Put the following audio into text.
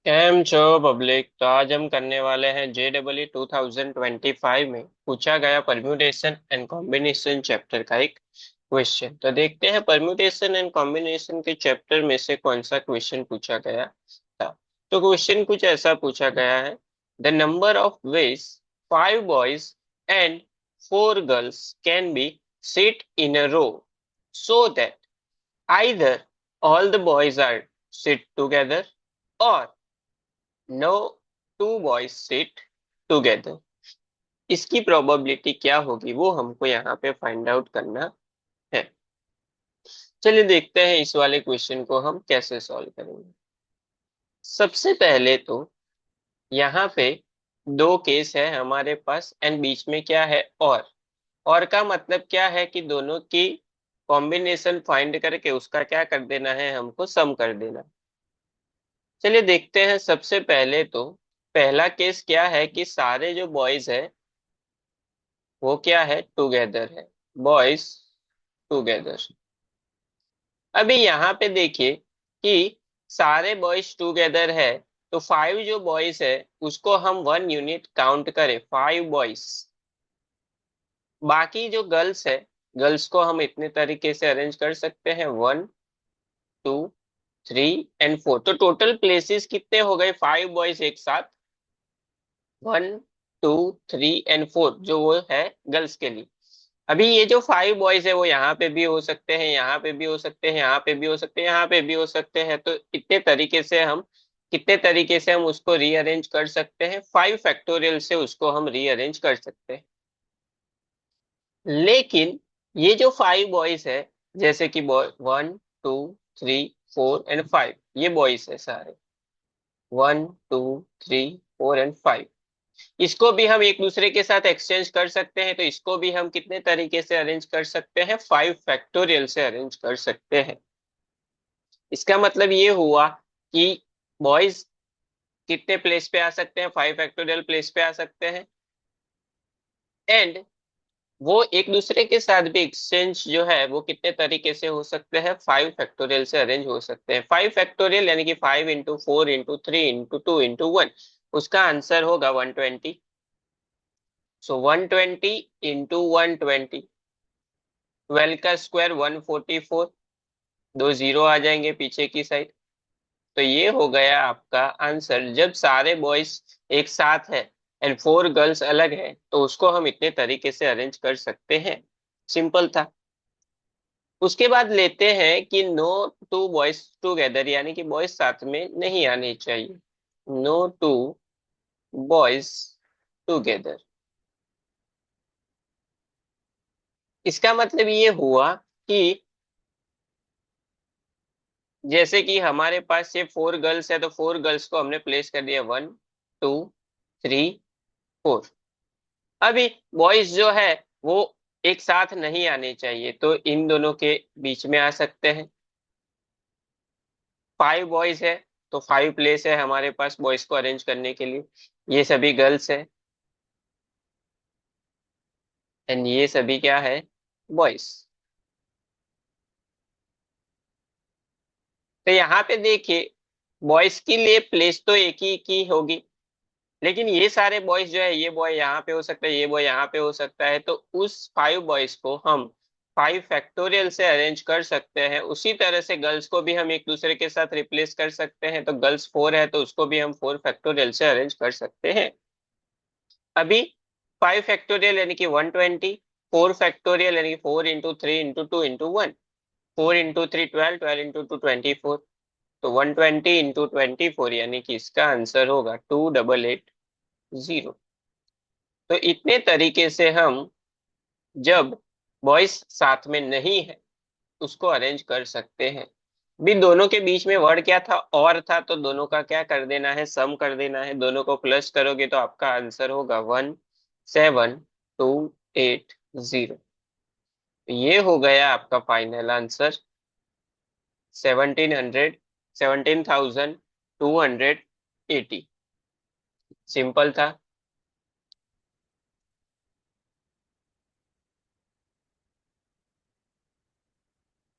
Cam छो public. तो आज हम करने वाले हैं JEE 2025 में पूछा गया परम्यूटेशन एंड कॉम्बिनेशन चैप्टर का एक क्वेश्चन। तो देखते हैं परम्यूटेशन एंड कॉम्बिनेशन के चैप्टर में से कौन सा क्वेश्चन पूछा गया था। तो क्वेश्चन कुछ ऐसा पूछा गया है। The number of ways 5 boys and 4 girls can be sit in a row so that either all the boys are sit together or no two boys sit together. इसकी प्रोबेबिलिटी क्या होगी वो हमको यहाँ पे फाइंड आउट करना है। चलिए देखते हैं इस वाले क्वेश्चन को हम कैसे सॉल्व करेंगे। सबसे पहले तो यहाँ पे दो केस है हमारे पास एंड बीच में क्या है और का मतलब क्या है कि दोनों की कॉम्बिनेशन फाइंड करके उसका क्या कर देना है, हमको सम कर देना। चलिए देखते हैं। सबसे पहले तो पहला केस क्या है कि सारे जो बॉयज है वो क्या है, टुगेदर है, बॉयज टुगेदर। अभी यहाँ पे देखिए कि सारे बॉयज टुगेदर है, तो 5 जो बॉयज है उसको हम 1 यूनिट काउंट करें, 5 बॉयज। बाकी जो गर्ल्स है, गर्ल्स को हम इतने तरीके से अरेंज कर सकते हैं, 1 2 3 एंड 4। तो टोटल प्लेसेस कितने हो गए 5 बॉयज एक साथ, 1 2 3 एंड 4, जो वो है गर्ल्स के लिए। अभी ये जो 5 बॉयज है वो यहाँ पे भी हो सकते हैं, यहाँ पे भी हो सकते हैं, यहाँ पे भी हो सकते हैं, यहाँ पे भी हो सकते हैं। तो इतने तरीके से हम कितने तरीके से हम उसको रीअरेंज कर सकते हैं, 5 फैक्टोरियल से उसको हम रीअरेंज कर सकते हैं। लेकिन ये जो 5 बॉयज है, जैसे कि बॉय 1 2 3 4 एंड 5, ये बॉयज है सारे, 1 2 3 4 एंड 5। इसको भी हम एक दूसरे के साथ एक्सचेंज कर सकते हैं, तो इसको भी हम कितने तरीके से अरेंज कर सकते हैं, 5 फैक्टोरियल से अरेंज कर सकते हैं। इसका मतलब ये हुआ कि बॉयज कितने प्लेस पे आ सकते हैं, 5 फैक्टोरियल प्लेस पे आ सकते हैं। एंड वो एक दूसरे के साथ भी एक्सचेंज जो है वो कितने तरीके से हो सकते हैं, 5 फैक्टोरियल से अरेंज हो सकते हैं। 5 फैक्टोरियल यानी कि 5 इंटू 4 इंटू 3 इंटू 2 इंटू 1, उसका आंसर होगा 120। सो 120 इंटू 120, 12 का स्क्वायर 144, दो जीरो आ जाएंगे पीछे की साइड। तो ये हो गया आपका आंसर। जब सारे बॉयज एक साथ है एंड 4 गर्ल्स अलग है, तो उसको हम इतने तरीके से अरेंज कर सकते हैं। सिंपल था। उसके बाद लेते हैं कि नो टू बॉयज टुगेदर, यानी कि बॉयज साथ में नहीं आने चाहिए, नो टू बॉयज टुगेदर। इसका मतलब ये हुआ कि जैसे कि हमारे पास ये 4 गर्ल्स है, तो 4 गर्ल्स को हमने प्लेस कर दिया 1 2 3 4। अभी बॉयज जो है वो एक साथ नहीं आने चाहिए, तो इन दोनों के बीच में आ सकते हैं। 5 बॉयज है, तो 5 प्लेस है हमारे पास बॉयज को अरेंज करने के लिए। ये सभी गर्ल्स है एंड ये सभी क्या है, बॉयज। तो यहाँ पे देखिए, बॉयज के लिए प्लेस तो एक ही की होगी, लेकिन ये सारे बॉयज जो है, ये बॉय यहाँ पे हो सकता है, ये बॉय यहाँ पे हो सकता है, तो उस 5 बॉयज को हम 5 फैक्टोरियल से अरेंज कर सकते हैं। उसी तरह से गर्ल्स को भी हम एक दूसरे के साथ रिप्लेस कर सकते हैं, तो गर्ल्स 4 है तो उसको भी हम 4 फैक्टोरियल से अरेंज कर सकते हैं। अभी 5 फैक्टोरियल यानी कि 120, 4 फैक्टोरियल यानी कि 4 into 3 into 2 into 1, 4 into 3 12, 12 into 2 24। तो 120 इंटू 24 यानी कि इसका आंसर होगा 2880। तो इतने तरीके से हम, जब बॉयज साथ में नहीं है, उसको अरेंज कर सकते हैं। भी दोनों के बीच में वर्ड क्या था, और था, तो दोनों का क्या कर देना है, सम कर देना है। दोनों को प्लस करोगे तो आपका आंसर होगा 17280। ये हो गया आपका फाइनल आंसर, 1700, 17,280। सिंपल था।